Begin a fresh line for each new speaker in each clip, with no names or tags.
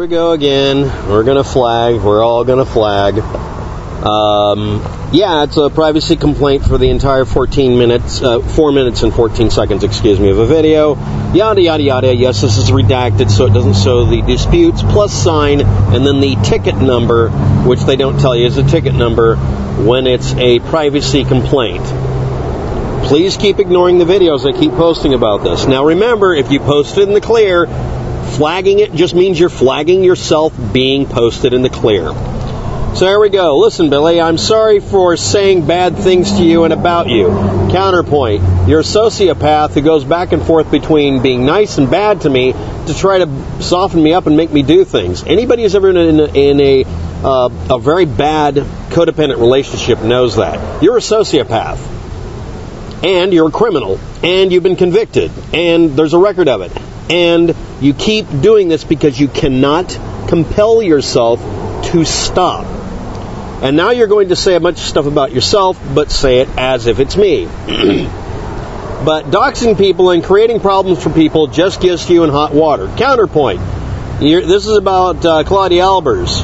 we go again. We're going to flag. We're all going to flag. Yeah, it's a privacy complaint for the entire 4 minutes and 14 seconds, of a video. Yada, yada, yada. Yes, this is redacted, so it doesn't show the disputes, plus sign, and then the ticket number, which they don't tell you is a ticket number when it's a privacy complaint. Please keep ignoring the videos I keep posting about this. Now remember, if you post it in the clear, flagging it just means you're flagging yourself being posted in the clear. So here we go. Listen, Billy, I'm sorry for saying bad things to you and about you. Counterpoint, you're a sociopath who goes back and forth between being nice and bad to me to try to soften me up and make me do things. Anybody who's ever in a very bad codependent relationship knows that. You're a sociopath. And you're a criminal. And you've been convicted. And there's a record of it. And you keep doing this because you cannot compel yourself to stop. And now you're going to say a bunch of stuff about yourself, but say it as if it's me. But doxing people and creating problems for people just gets you in hot water. Counterpoint. This is about Claudia Albers,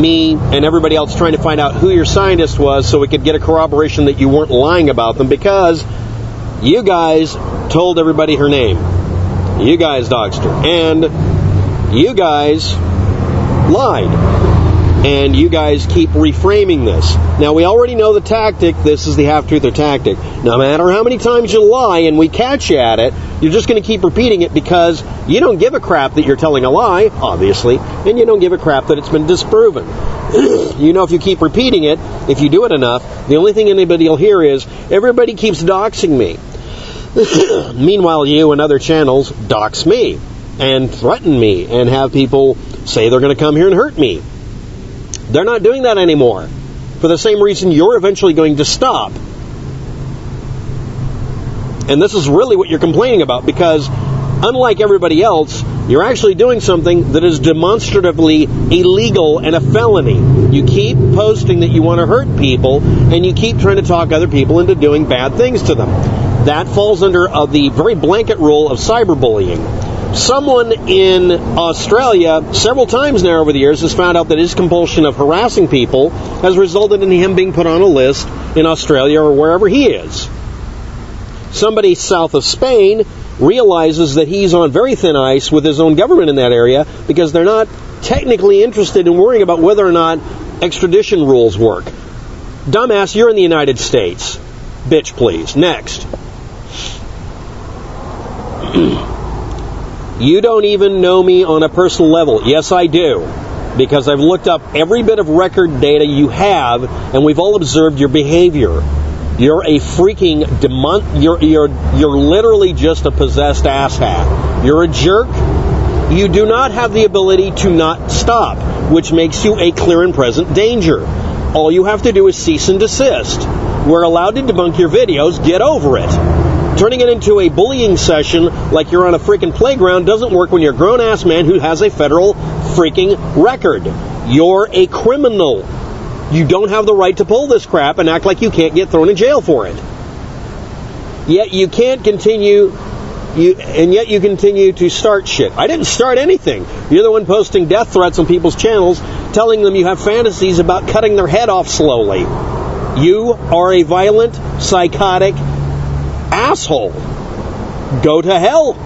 me, and everybody else trying to find out who your scientist was so we could get a corroboration that you weren't lying about them, because you guys told everybody her name. You guys doxed her. And you guys lied. And you guys keep reframing this. Now, we already know the tactic. This is the half-truther tactic. No matter how many times you lie and we catch you at it, you're just going to keep repeating it because you don't give a crap that you're telling a lie, obviously, and you don't give a crap that it's been disproven. You know, if you keep repeating it, if you do it enough, the only thing anybody will hear is, everybody keeps doxing me. Meanwhile, you and other channels dox me and threaten me and have people say they're going to come here and hurt me. They're not doing that anymore. For the same reason you're eventually going to stop. And this is really what you're complaining about, because unlike everybody else, you're actually doing something that is demonstratively illegal and a felony. You keep posting that you want to hurt people, and you keep trying to talk other people into doing bad things to them. That falls under the very blanket rule of cyberbullying. Someone in Australia, several times now over the years, has found out that his compulsion of harassing people has resulted in him being put on a list in Australia or wherever he is. Somebody south of Spain realizes that he's on very thin ice with his own government in that area because they're not technically interested in worrying about whether or not extradition rules work. Dumbass, you're in the United States. Bitch, please. Next. You don't even know me on a personal level. Yes, I do. Because I've looked up every bit of record data you have, and we've all observed your behavior. You're a freaking you're literally just a possessed asshat. You're a jerk. You do not have the ability to not stop, which makes you a clear and present danger. All you have to do is cease and desist. We're allowed to debunk your videos. Get over it. Turning it into a bullying session like you're on a freaking playground doesn't work when you're a grown-ass man who has a federal freaking record. You're a criminal. You don't have the right to pull this crap and act like you can't get thrown in jail for it. Yet you can't continue, yet you continue to start shit. I didn't start anything. You're the one posting death threats on people's channels, telling them you have fantasies about cutting their head off slowly. You are a violent, psychotic asshole. Go to hell.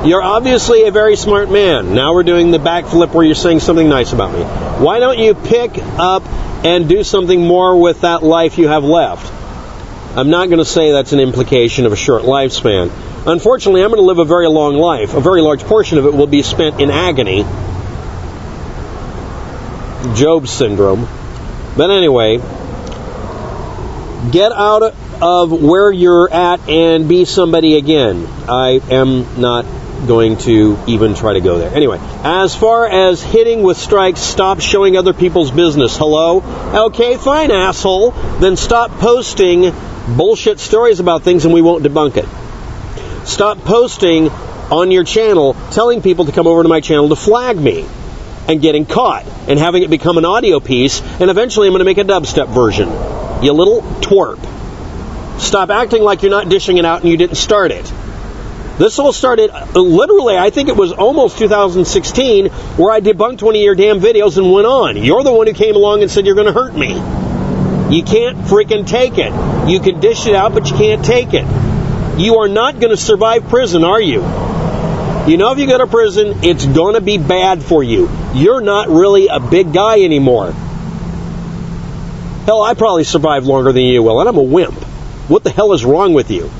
You're obviously a very smart man. Now we're doing the backflip where you're saying something nice about me. Why don't you pick up and do something more with that life you have left? I'm not going to say that's an implication of a short lifespan. Unfortunately, I'm going to live a very long life. A very large portion of it will be spent in agony. Job's syndrome. But anyway, get out of where you're at and be somebody again. I am not going to even try to go there. Anyway, as far as hitting with strikes, stop showing other people's business. Hello? Okay, fine, asshole. Then stop posting bullshit stories about things and we won't debunk it. Stop posting on your channel telling people to come over to my channel to flag me and getting caught and having it become an audio piece, and eventually I'm going to make a dubstep version. You little twerp. Stop acting like you're not dishing it out and you didn't start it. This all started, literally, I think it was almost 2016, where I debunked one of your damn videos and went on. You're the one who came along and said you're going to hurt me. You can't freaking take it. You can dish it out, but you can't take it. You are not going to survive prison, are you? You know, if you go to prison, it's going to be bad for you. You're not really a big guy anymore. Hell, I probably survived longer than you will, and I'm a wimp. What the hell is wrong with you?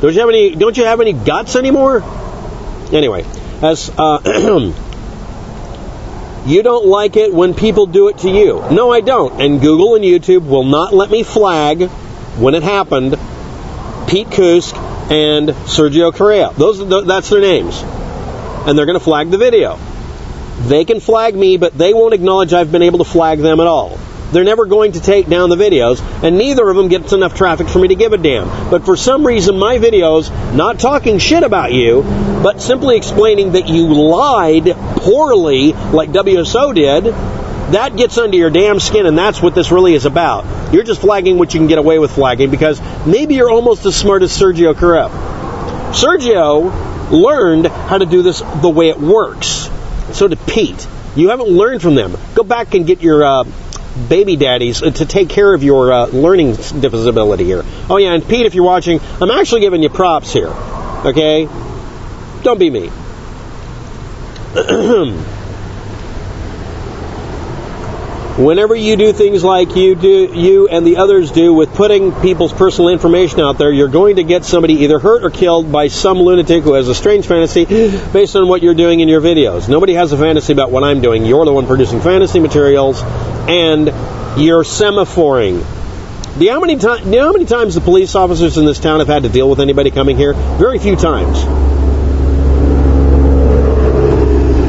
Don't you have any guts anymore? Anyway, as you don't like it when people do it to you. No, I don't. And Google and YouTube will not let me flag, when it happened, Pete Kusk and Sergio Correa. That's their names. And they're going to flag the video. They can flag me, but they won't acknowledge I've been able to flag them at all. They're never going to take down the videos, and neither of them gets enough traffic for me to give a damn. But for some reason, my videos, not talking shit about you, but simply explaining that you lied poorly, like WSO did, that gets under your damn skin, and that's what this really is about. You're just flagging what you can get away with flagging, because maybe you're almost as smart as Sergio Correa. Sergio learned how to do this the way it works. So did Pete. You haven't learned from them. Go back and get your baby daddies to take care of your learning disability here. Oh yeah, and Pete, if you're watching, I'm actually giving you props here. Okay? Don't be me. Whenever you do things like you and the others do with putting people's personal information out there, you're going to get somebody either hurt or killed by some lunatic who has a strange fantasy based on what you're doing in your videos. Nobody has a fantasy about what I'm doing. You're the one producing fantasy materials, and you're semaphoring. Do you know how many times the police officers in this town have had to deal with anybody coming here? Very few times.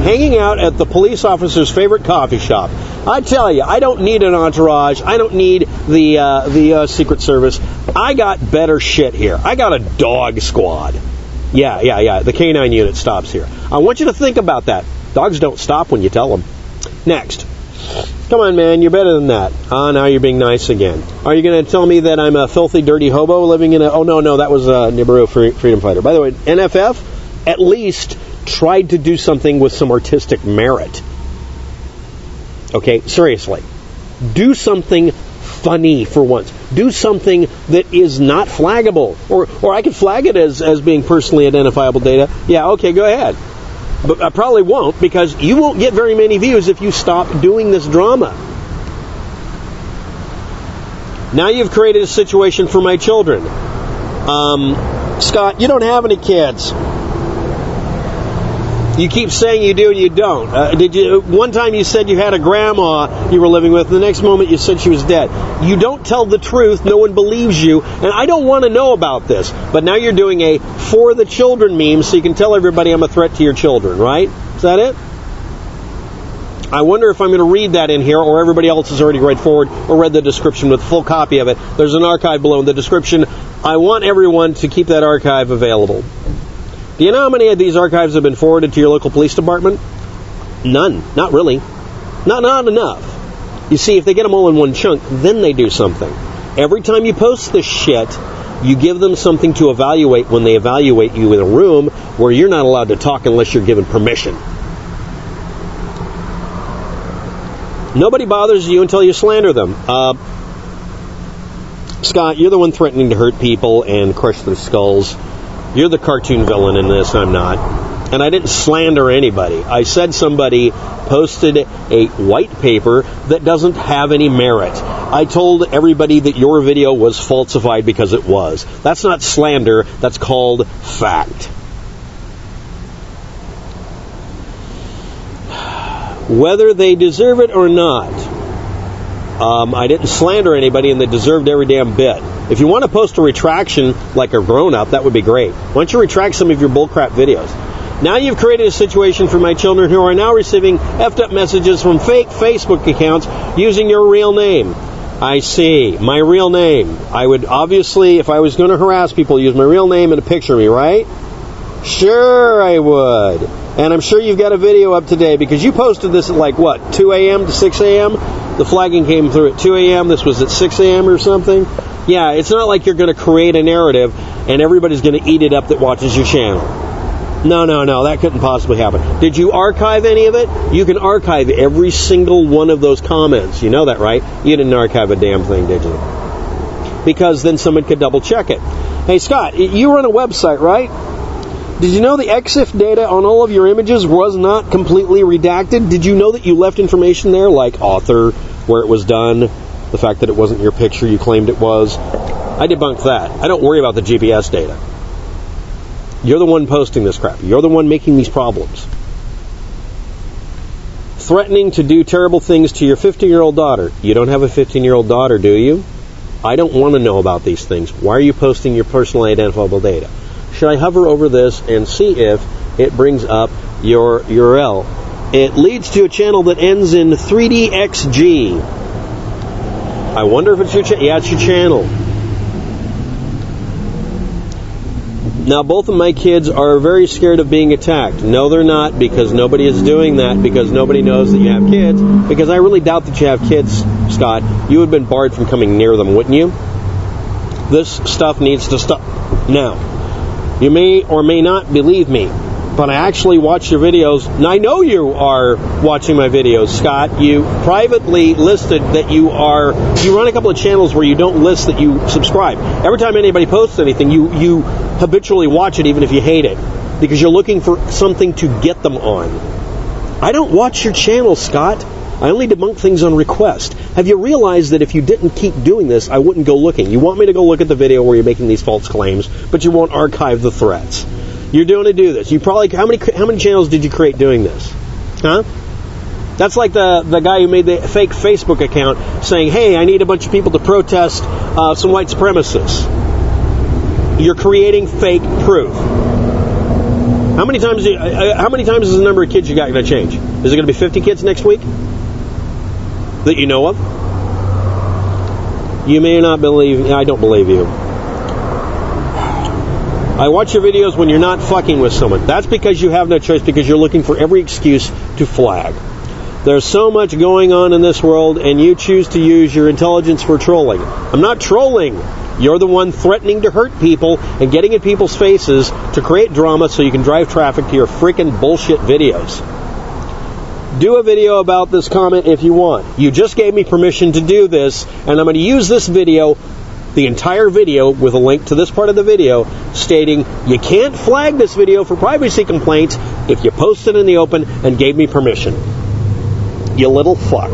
Hanging out at the police officer's favorite coffee shop. I tell you, I don't need an entourage. I don't need the Secret Service. I got better shit here. I got a dog squad. Yeah. The K9 unit stops here. I want you to think about that. Dogs don't stop when you tell them. Next. Come on, man. You're better than that. Now you're being nice again. Are you going to tell me that I'm a filthy, dirty hobo living in a... Oh, no, that was a Nibiru freedom fighter. By the way, NFF at least tried to do something with some artistic merit. Okay, seriously. Do something funny for once. Do something that is not flaggable. Or I could flag it as being personally identifiable data. Yeah, okay, go ahead. But I probably won't, because you won't get very many views if you stop doing this drama. Now you've created a situation for my children. Scott, you don't have any kids. You keep saying you do and you don't. Did you? One time you said you had a grandma you were living with. The next moment you said she was dead. You don't tell the truth. No one believes you. And I don't want to know about this. But now you're doing a for the children meme so you can tell everybody I'm a threat to your children, right? Is that it? I wonder if I'm going to read that in here, or everybody else has already read forward or read the description with a full copy of it. There's an archive below in the description. I want everyone to keep that archive available. Do you know how many of these archives have been forwarded to your local police department? None. Not really. Not enough. You see, if they get them all in one chunk, then they do something. Every time you post this shit, you give them something to evaluate when they evaluate you in a room where you're not allowed to talk unless you're given permission. Nobody bothers you until you slander them. Scott, you're the one threatening to hurt people and crush their skulls. You're the cartoon villain in this, I'm not. And I didn't slander anybody. I said somebody posted a white paper that doesn't have any merit. I told everybody that your video was falsified because it was. That's not slander, that's called fact. Whether they deserve it or not, I didn't slander anybody, and they deserved every damn bit. If you want to post a retraction like a grown-up, that would be great. Why don't you retract some of your bullcrap videos? Now you've created a situation for my children who are now receiving effed-up messages from fake Facebook accounts using your real name. I see. My real name. I would obviously, if I was going to harass people, use my real name and a picture of me, right? Sure, I would. And I'm sure you've got a video up today, because you posted this at like, what, 2 a.m. to 6 a.m.? The flagging came through at 2 a.m. This was at 6 a.m. or something. Yeah, it's not like you're going to create a narrative and everybody's going to eat it up that watches your channel. No, that couldn't possibly happen. Did you archive any of it? You can archive every single one of those comments. You know that, right? You didn't archive a damn thing, did you? Because then someone could double check it. Hey, Scott, you run a website, right? Did you know the EXIF data on all of your images was not completely redacted? Did you know that you left information there, like author, where it was done, the fact that it wasn't your picture you claimed it was? I debunked that. I don't worry about the GPS data. You're the one posting this crap. You're the one making these problems. Threatening to do terrible things to your 15-year-old daughter. You don't have a 15-year-old daughter, do you? I don't want to know about these things. Why are you posting your personally identifiable data? Should I hover over this and see if it brings up your URL? It leads to a channel that ends in 3DXG. I wonder if it's your channel. Yeah, it's your channel. Now, both of my kids are very scared of being attacked. No, they're not, because nobody is doing that, because nobody knows that you have kids. Because I really doubt that you have kids, Scott. You would have been barred from coming near them, wouldn't you? This stuff needs to stop. Now, you may or may not believe me, but I actually watch your videos, and I know you are watching my videos, Scott. You privately listed that you run a couple of channels where you don't list that you subscribe. Every time anybody posts anything, you habitually watch it even if you hate it, because you're looking for something to get them on. I don't watch your channel, Scott. I only debunk things on request. Have you realized that if you didn't keep doing this, I wouldn't go looking? You want me to go look at the video where you're making these false claims, but you won't archive the threats. You're doing to do this. You probably how many channels did you create doing this? Huh? That's like the guy who made the fake Facebook account saying, "Hey, I need a bunch of people to protest some white supremacists." You're creating fake proof. How many times is the number of kids you got going to change? Is it going to be 50 kids next week that you know of? You may not believe. I don't believe you. I watch your videos when you're not fucking with someone. That's because you have no choice, because you're looking for every excuse to flag. There's so much going on in this world, and you choose to use your intelligence for trolling. I'm not trolling. You're the one threatening to hurt people and getting in people's faces to create drama so you can drive traffic to your freaking bullshit videos. Do a video about this comment if you want. You just gave me permission to do this, and I'm going to use this video, the entire video, with a link to this part of the video, stating you can't flag this video for privacy complaints if you post it in the open and gave me permission. You little fuck.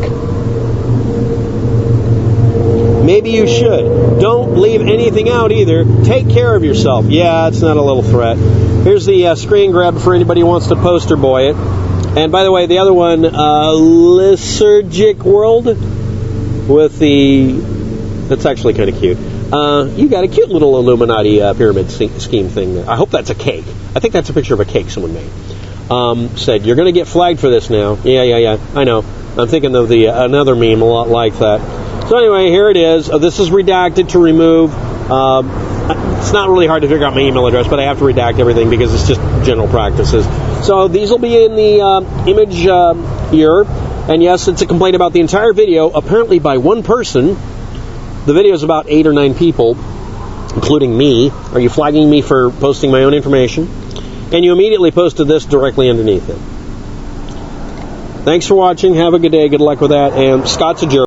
Maybe you should. Don't leave anything out either. Take care of yourself. Yeah, it's not a little threat. Here's the screen grab for anybody who wants to poster boy it. And by the way, the other one, Lysergic World, with the... That's actually kind of cute. You got a cute little Illuminati pyramid scheme thing there. I hope that's a cake. I think that's a picture of a cake someone made. Said, you're going to get flagged for this now. Yeah. I know. I'm thinking of the another meme a lot like that. So anyway, here it is. This is redacted to remove. It's not really hard to figure out my email address, but I have to redact everything because it's just general practices. So these will be in the image here. And yes, it's a complaint about the entire video, apparently by one person. The video is about 8 or 9 people, including me. Are you flagging me for posting my own information? And you immediately posted this directly underneath it. Thanks for watching. Have a good day. Good luck with that. And Scott's a jerk.